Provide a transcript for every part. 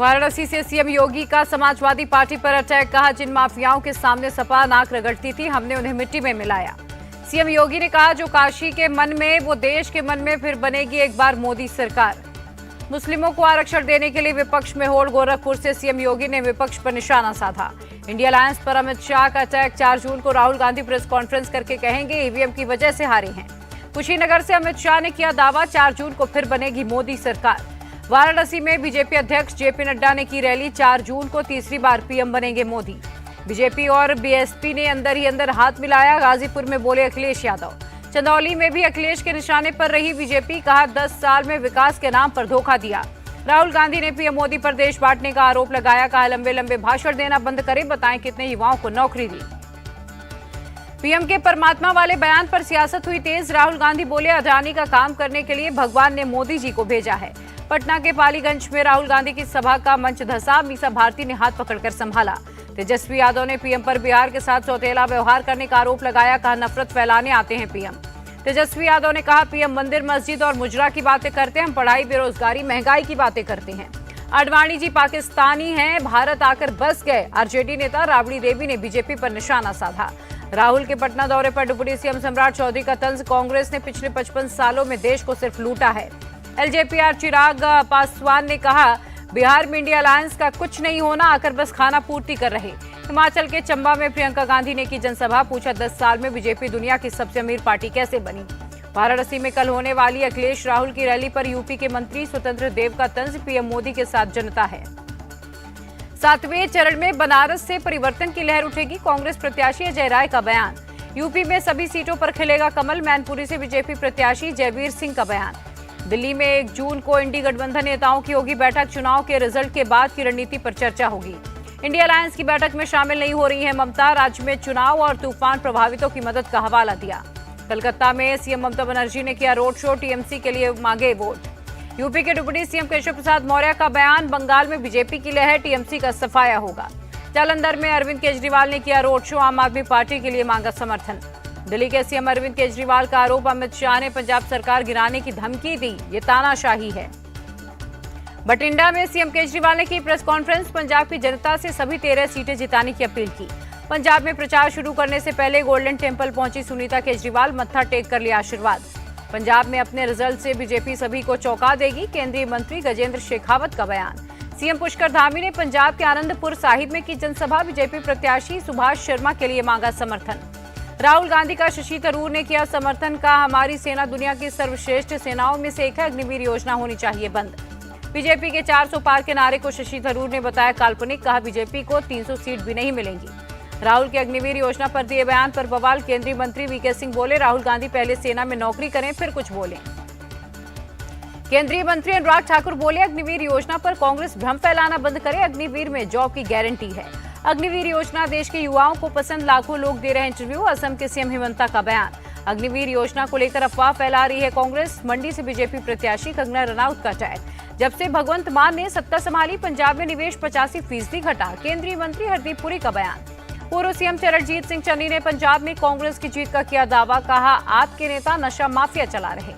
वाराणसी से सीएम योगी का समाजवादी पार्टी पर अटैक, कहा जिन माफियाओं के सामने सपा नाक रगड़ती थी हमने उन्हें मिट्टी में मिलाया। सीएम योगी ने कहा जो काशी के मन में वो देश के मन में, फिर बनेगी एक बार मोदी सरकार। मुस्लिमों को आरक्षण देने के लिए विपक्ष में होड़, गोरखपुर से सीएम योगी ने विपक्ष पर निशाना साधा। इंडिया अलायंस पर अमित शाह का अटैक, 4 जून को राहुल गांधी प्रेस कॉन्फ्रेंस करके कहेंगे ईवीएम की वजह से हारे हैं। कुशीनगर से अमित शाह ने किया दावा, 4 जून को फिर बनेगी मोदी सरकार। वाराणसी में बीजेपी अध्यक्ष जेपी नड्डा ने की रैली, 4 जून को तीसरी बार पीएम बनेंगे मोदी। बीजेपी और बीएसपी ने अंदर ही अंदर हाथ मिलाया, गाजीपुर में बोले अखिलेश यादव। चंदौली में भी अखिलेश के निशाने पर रही बीजेपी, कहा 10 साल में विकास के नाम पर धोखा दिया। राहुल गांधी ने पीएम मोदी पर देश बांटने का आरोप लगाया, कहा लंबे लंबे भाषण देना बंद करें, बताएं कितने युवाओं को नौकरी दी। पीएम के परमात्मा वाले बयान पर सियासत हुई तेज, राहुल गांधी बोले अडानी का काम करने के लिए भगवान ने मोदी जी को भेजा है। पटना के पालीगंज में राहुल गांधी की सभा का मंच धंसा, मीसा भारती ने हाथ पकड़कर संभाला। तेजस्वी यादव ने पीएम पर बिहार के साथ सौतेला व्यवहार करने का आरोप लगाया, कहा नफरत फैलाने आते हैं पीएम। तेजस्वी यादव ने कहा पीएम मंदिर मस्जिद और मुजरा की बातें करते हैं, हम पढ़ाई बेरोजगारी महंगाई की बातें करते हैं। आडवाणी जी पाकिस्तानी हैं, भारत आकर बस गए। आरजेडी नेता राबड़ी देवी ने बीजेपी पर निशाना साधा। राहुल के पटना दौरे पर डिप्टी सीएम सम्राट चौधरी का तंज, कांग्रेस ने पिछले 55 सालों में देश को सिर्फ लूटा है। एलजेपी चिराग पासवान ने कहा बिहार में इंडिया अलायंस का कुछ नहीं होना, आकर बस खाना पूर्ति कर रहे। हिमाचल के चंबा में प्रियंका गांधी ने की जनसभा, पूछा 10 साल में बीजेपी दुनिया की सबसे अमीर पार्टी कैसे बनी। वाराणसी में कल होने वाली अखिलेश राहुल की रैली पर यूपी के मंत्री स्वतंत्र देव का तंज, पीएम मोदी के साथ जनता है। 7वें चरण में बनारस से परिवर्तन की लहर उठेगी, कांग्रेस प्रत्याशी अजय राय का बयान। यूपी में सभी सीटों पर खिलेगा कमल, मैनपुरी से बीजेपी प्रत्याशी जयवीर सिंह का बयान। दिल्ली में 1 जून को इंडी गठबंधन नेताओं की होगी बैठक, चुनाव के रिजल्ट के बाद की रणनीति पर चर्चा होगी। इंडिया अलायंस की बैठक में शामिल नहीं हो रही है ममता, राज्य में चुनाव और तूफान प्रभावितों की मदद का हवाला दिया। कलकत्ता में सीएम ममता बनर्जी ने किया रोड शो, टीएमसी के लिए मांगे वोट। यूपी के डिप्टी सीएम केशव प्रसाद मौर्य का बयान, बंगाल में बीजेपी की लहर, टीएमसी का सफाया होगा। जालंधर में अरविंद केजरीवाल ने किया रोड शो, आम आदमी पार्टी के लिए मांगा समर्थन। दिल्ली के सीएम अरविंद केजरीवाल का आरोप, अमित शाह ने पंजाब सरकार गिराने की धमकी दी, ये तानाशाही है। बठिंडा में सीएम केजरीवाल ने की प्रेस कॉन्फ्रेंस, पंजाब की जनता से सभी 13 सीटें जिताने की अपील की। पंजाब में प्रचार शुरू करने से पहले गोल्डन टेम्पल पहुंची सुनीता केजरीवाल, मत्था टेक कर लिया आशीर्वाद। पंजाब में अपने रिजल्ट से बीजेपी सभी को चौंका देगी, केंद्रीय मंत्री गजेंद्र शेखावत का बयान। सीएम पुष्कर धामी ने पंजाब के आनंदपुर साहिब में की जनसभा, बीजेपी प्रत्याशी सुभाष शर्मा के लिए मांगा समर्थन। राहुल गांधी का शशि थरूर ने किया समर्थन, का हमारी सेना दुनिया की सर्वश्रेष्ठ सेनाओं में से एक है, अग्निवीर योजना होनी चाहिए बंद। बीजेपी के 400 पार के नारे को शशि थरूर ने बताया काल्पनिक, कहा बीजेपी को 300 सीट भी नहीं मिलेंगी। राहुल के अग्निवीर योजना पर दिए बयान पर बवाल, केंद्रीय मंत्री वीके सिंह बोले राहुल गांधी पहले सेना में नौकरी करें फिर कुछ बोले। केंद्रीय मंत्री अनुराग ठाकुर बोले अग्निवीर योजना पर कांग्रेस भ्रम फैलाना बंद करे, अग्निवीर में जॉब की गारंटी है। अग्निवीर योजना देश के युवाओं को पसंद, लाखों लोग दे रहे इंटरव्यू, असम के सीएम हिमंता का बयान। अग्निवीर योजना को लेकर अफवाह फैला रही है कांग्रेस, मंडी से बीजेपी प्रत्याशी कंगना रनौत का अटैक। जब से भगवंत मान ने सत्ता संभाली पंजाब में निवेश 85% घटा, केंद्रीय मंत्री हरदीप पुरी का बयान। पूर्व सीएम चरणजीत सिंह चन्नी ने पंजाब में कांग्रेस की जीत का किया दावा, कहा आपके नेता नशा माफिया चला रहे।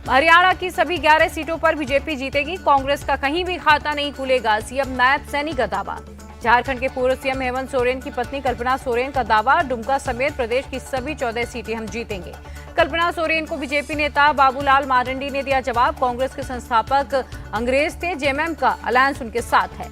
हरियाणा की सभी 11 सीटों पर बीजेपी जीतेगी, कांग्रेस का कहीं भी खाता नहीं खुलेगा, सीएम नायब सैनी का दावा। झारखंड के पूर्व सीएम हेमंत सोरेन की पत्नी कल्पना सोरेन का दावा, दुमका समेत प्रदेश की सभी 14 सीटें हम जीतेंगे। कल्पना सोरेन को बीजेपी नेता बाबूलाल मारंडी ने दिया जवाब, कांग्रेस के संस्थापक अंग्रेज थे, जेएमएम का अलायंस उनके साथ है।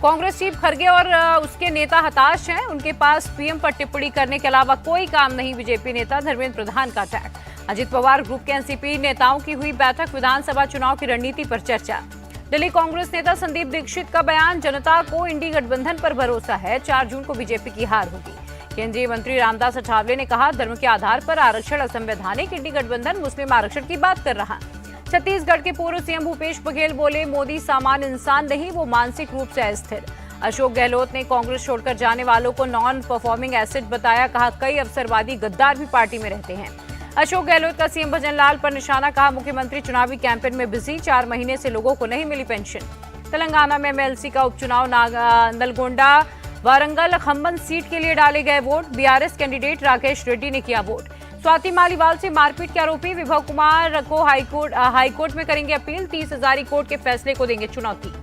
कांग्रेस चीफ खड़गे और उसके नेता हताश हैं, उनके पास पीएम पर टिप्पणी करने के अलावा कोई काम नहीं, बीजेपी नेता धर्मेंद्र प्रधान का अटैक। अजित पवार ग्रुप के एनसीपी नेताओं की हुई बैठक, विधानसभा चुनाव की रणनीति पर चर्चा। दिल्ली कांग्रेस नेता संदीप दीक्षित का बयान, जनता को इंडी गठबंधन पर भरोसा है, 4 जून को बीजेपी की हार होगी। केंद्रीय मंत्री रामदास अठावले ने कहा धर्म के आधार पर आरक्षण असंवैधानिक, इंडी गठबंधन मुस्लिम आरक्षण की बात कर रहा। छत्तीसगढ़ के पूर्व सीएम भूपेश बघेल बोले मोदी सामान्य इंसान नहीं, वो मानसिक रूप से अस्थिर। अशोक गहलोत ने कांग्रेस छोड़कर जाने वालों को नॉन परफॉर्मिंग एसेट बताया, कहा कई अवसरवादी गद्दार भी पार्टी में रहते हैं। अशोक गहलोत का सीएम भजन लाल पर निशाना, कहा मुख्यमंत्री चुनावी कैंपेन में बिजी, 4 महीने से लोगों को नहीं मिली पेंशन। तेलंगाना में एमएलसी का उपचुनाव, नलगोंडा वारंगल खम्बन सीट के लिए डाले गए vote, BRS candidate Rakesh Reddy ने किया वोट। स्वाति मालीवाल से मारपीट के आरोपी विभव कुमार को हाईकोर्ट में करेंगे अपील, 30 हजारी कोर्ट के फैसले को देंगे चुनौती।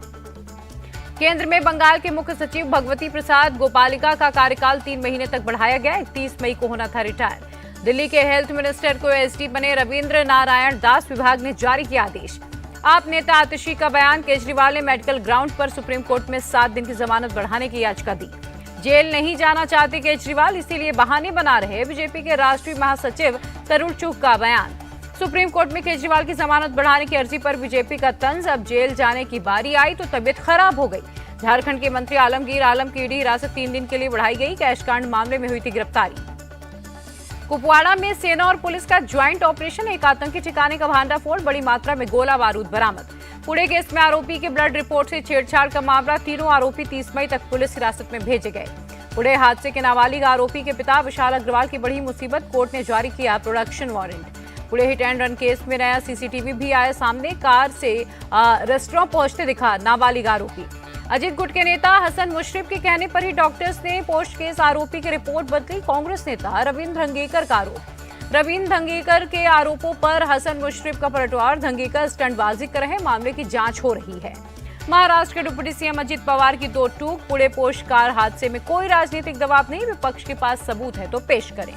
केंद्र में बंगाल के मुख्य सचिव भगवती प्रसाद गोपालिका का कार्यकाल 3 महीने तक बढ़ाया गया। 31 मई को होना था रिटायर। दिल्ली के हेल्थ मिनिस्टर को एसडी बने रविंद्र नारायण दास विभाग ने जारी किया आदेश। आप नेता आतिशी का बयान। केजरीवाल ने मेडिकल ग्राउंड पर सुप्रीम कोर्ट में 7 दिन की जमानत बढ़ाने की याचिका दी। जेल नहीं जाना चाहते केजरीवाल, इसीलिए बहाने बना रहे। बीजेपी के राष्ट्रीय महासचिव तरुण चुग का बयान। सुप्रीम कोर्ट में केजरीवाल की जमानत बढ़ाने की अर्जी पर बीजेपी का तंज। अब जेल जाने की बारी आई तो तबीयत खराब हो गई। झारखंड के मंत्री आलमगीर आलम की ईडी हिरासत 3 दिन के लिए बढ़ाई गई। कैशकांड मामले में हुई थी गिरफ्तारी। कुपवाड़ा में सेना और पुलिस का ज्वाइंट ऑपरेशन। एक आतंकी ठिकाने का भांडाफोड़। बड़ी मात्रा में गोला बारूद बरामद। पुणे केस में आरोपी के ब्लड रिपोर्ट से छेड़छाड़ का मामला। तीनों आरोपी 30 मई तक पुलिस हिरासत में भेजे गए। पुणे हादसे के नाबालिग आरोपी के पिता विशाल अग्रवाल की बढ़ी मुसीबत। कोर्ट ने जारी किया production warrant. Pune hit and run case में नया सीसीटीवी भी आया सामने। कार से रेस्टोरेंट पहुंचते दिखा नाबालिग आरोपी। अजीत गुट के नेता हसन मुशर्रफ के कहने पर ही डॉक्टर्स ने पोस्ट केस आरोपी की रिपोर्ट बदली। कांग्रेस नेता रविंद्र धंगेकर का आरोप। रविंद्र धंगेकर के आरोपों पर हसन मुशर्रफ का पलटवार। धंगेकर स्टंटबाजी कर रहे, मामले की जांच हो रही है। महाराष्ट्र के डिप्टी सीएम अजित पवार की 2 टूक। पुणे पोस्ट कार हादसे में कोई राजनीतिक दबाव नहीं, विपक्ष के पास सबूत है तो पेश करें।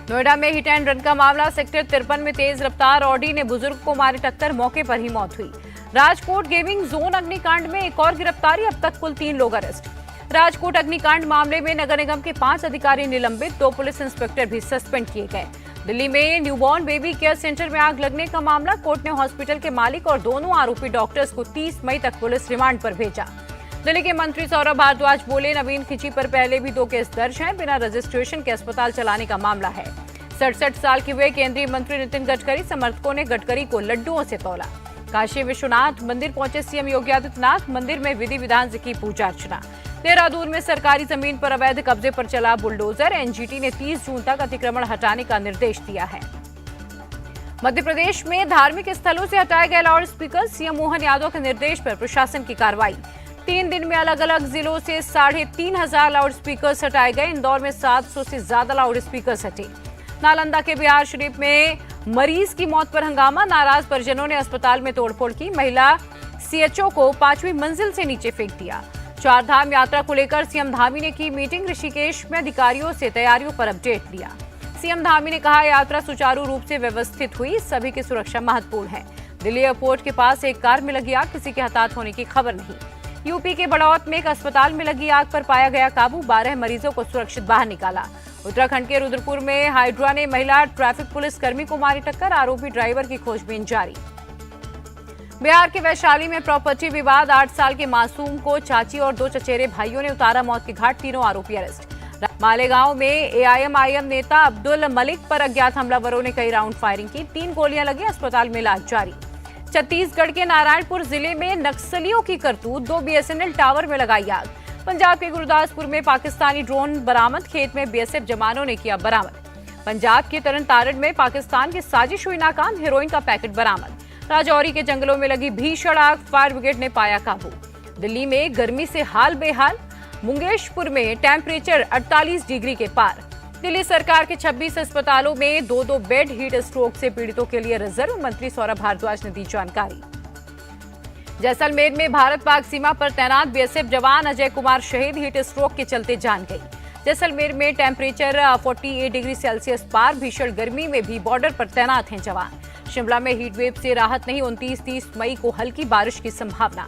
नोएडा में हिट एंड रन का मामला। सेक्टर 53 में तेज रफ्तार ऑडी ने बुजुर्ग को मारी टक्कर, मौके पर ही मौत हुई। राजकोट गेमिंग जोन अग्निकांड में एक और गिरफ्तारी। अब तक कुल 3 लोग अरेस्ट। राजकोट अग्निकांड मामले में नगर निगम के 5 अधिकारी निलंबित। 2 पुलिस इंस्पेक्टर भी सस्पेंड किए गए। दिल्ली में न्यूबॉर्न बेबी केयर सेंटर में आग लगने का मामला। कोर्ट ने हॉस्पिटल के मालिक और दोनों आरोपी डॉक्टर्स को 30 मई तक पुलिस रिमांड पर भेजा। दिल्ली के मंत्री सौरभ भारद्वाज बोले, नवीन खिची पर पहले भी 2 केस दर्ज हैं। बिना रजिस्ट्रेशन के अस्पताल चलाने का मामला है। 67 साल के हुए केंद्रीय मंत्री नितिन गडकरी। समर्थकों ने गडकरी को लड्डुओं से तौला। काशी विश्वनाथ मंदिर पहुंचे सीएम योगी आदित्यनाथ। मंदिर में विधि विधान से की पूजा अर्चना। देहरादून में सरकारी जमीन पर अवैध कब्जे पर चला बुलडोजर। एनजीटी ने 30 जून तक अतिक्रमण हटाने का निर्देश दिया है। मध्य प्रदेश में धार्मिक स्थलों से हटाए गए loud speaker. CM Mohan Yadav के निर्देश पर प्रशासन की कार्रवाई। 3 दिन में अलग अलग जिलों से 3,500 लाउड स्पीकर हटाए गए। इंदौर में 700 से ज्यादा लाउड स्पीकर हटे। नालंदा के बिहार शरीफ में मरीज की मौत पर हंगामा। नाराज परिजनों ने अस्पताल में तोड़फोड़ की। महिला सीएचओ को 5वीं मंजिल से नीचे फेंक दिया। 4 धाम यात्रा को लेकर सीएम धामी ने की मीटिंग। ऋषिकेश में अधिकारियों से तैयारियों पर अपडेट लिया। सीएम धामी ने कहा, यात्रा सुचारू रूप से व्यवस्थित हुई, सभी की सुरक्षा महत्वपूर्ण है। दिल्ली एयरपोर्ट के पास एक कार में लगी आग, किसी के हताहत होने की खबर नहीं। यूपी के बड़ौत में एक अस्पताल में लगी आग पर पाया गया काबू। 12 मरीजों को सुरक्षित बाहर निकाला। उत्तराखंड के रुद्रपुर में हाइड्रा ने महिला ट्रैफिक पुलिस कर्मी को मारी टक्कर। आरोपी ड्राइवर की खोजबीन जारी। बिहार के वैशाली में प्रॉपर्टी विवाद। 8 साल के मासूम को चाची और 2 चचेरे भाइयों ने उतारा मौत के घाट। 3 आरोपी अरेस्ट। मालेगांव में एआईएमआईएम नेता अब्दुल मलिक पर अज्ञात हमलावरों ने कई राउंड फायरिंग की। 3 गोलियां लगी, अस्पताल में इलाज जारी। छत्तीसगढ़ के नारायणपुर जिले में नक्सलियों की करतूत। 2 बीएसएनएल टावर में लगाई आग। पंजाब के गुरदासपुर में पाकिस्तानी ड्रोन बरामद। खेत में बीएसएफ जवानों ने किया बरामद। पंजाब के तरनतारण में पाकिस्तान की साजिश हुई नाकाम। हेरोइन का पैकेट बरामद। राजौरी के जंगलों में लगी भीषण आग, फायर ब्रिगेड ने पाया काबू। दिल्ली में गर्मी से हाल बेहाल। मुंगेशपुर में टेम्परेचर 48 डिग्री के पार। दिल्ली सरकार के 26 अस्पतालों में 2-2 बेड हीट स्ट्रोक से पीड़ितों के लिए रिजर्व। मंत्री सौरभ भारद्वाज ने दी जानकारी। जैसलमेर में भारत पाक सीमा पर तैनात बीएसएफ जवान अजय कुमार शहीद। हीट स्ट्रोक के चलते जान गई। जैसलमेर में टेम्परेचर 48 डिग्री सेल्सियस पार। भीषण गर्मी में भी बॉर्डर पर तैनात हैं जवान। शिमला में हीट वेव से राहत नहीं। 29-30 मई को हल्की बारिश की संभावना।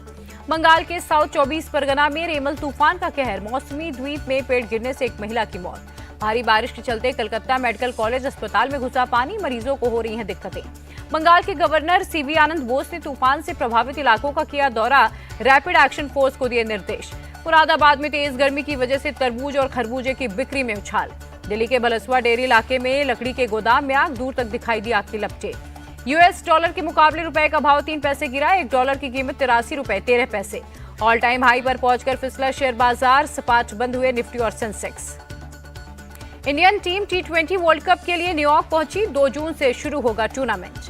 बंगाल के साउथ 24 परगना में रेमल तूफान का कहर। मौसमी द्वीप में पेड़ गिरने से एक महिला की मौत। भारी बारिश के चलते कलकत्ता मेडिकल कॉलेज अस्पताल में घुसा पानी। मरीजों को हो रही हैं दिक्कतें। बंगाल के गवर्नर सीवी आनंद बोस ने तूफान से प्रभावित इलाकों का किया दौरा। रैपिड एक्शन फोर्स को दिए निर्देश। मुरादाबाद में तेज गर्मी की वजह से तरबूज और खरबूजे की बिक्री में उछाल। दिल्ली के बलसुआ डेयरी इलाके में लकड़ी के गोदाम में आग। दूर तक दिखाई दी आग की लपटें। यूएस डॉलर के मुकाबले रुपए का भाव 3 पैसे गिरा। 1 डॉलर की कीमत 83 रुपए 13 पैसे। ऑल टाइम हाई पर पहुंचकर फिसला शेयर बाजार। सपाट बंद हुए निफ्टी और Sensex. Indian team T20 world cup के लिए न्यूयॉर्क पहुंची। 2 जून से शुरू होगा टूर्नामेंट।